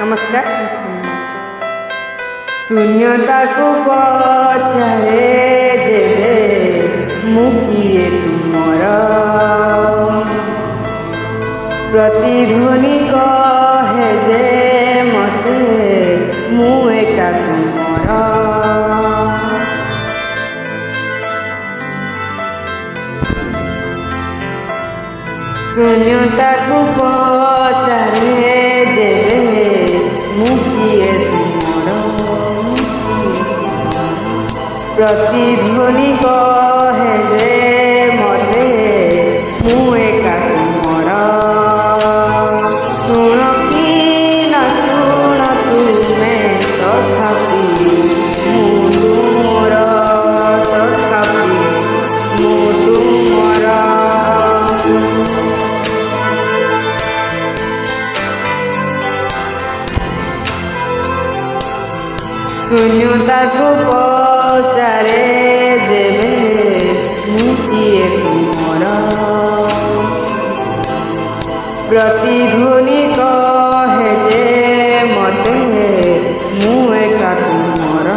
नमस्कार। शून्यता को पचारे जेबे मुकिए तुमर प्रतिध्वनि कहे जे मते मु एका तुमर शून्यता को पचारे जेबे मुकिए तुमर प्रतिध्वनि कहे जे मते मु एका तुमर शुण कि न शुण तुमे तथापि मु तुमर तथापि मु तुमर शून्यता को पचारे जेबे मुकिए तुमर प्रतिध्वनि कहे जे मते मु एका तुमर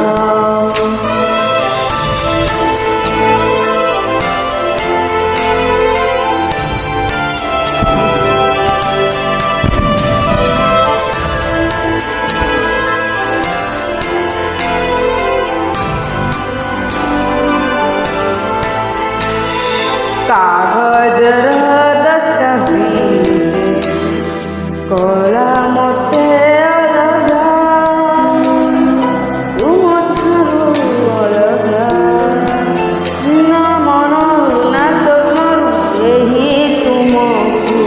कागजर दशटा कला मते अलगा तुम ठारू अलगा ना मन ना स्वप्न यही तुमको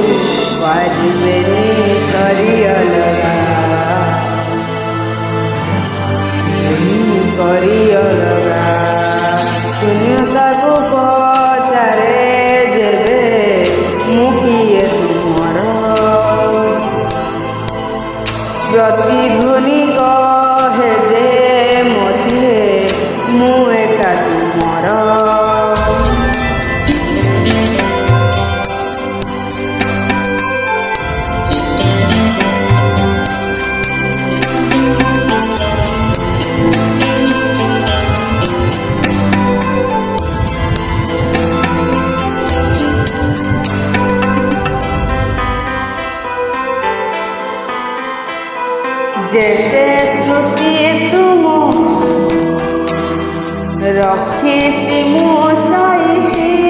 पारिबेनी करी अलगा करी अलगा शून्यता को पचारे जेबे मुकिए तुमर प्रतिध्वनि कहे जे मते मु एका तुमर जेते स्मृति तुम रखी मो साइती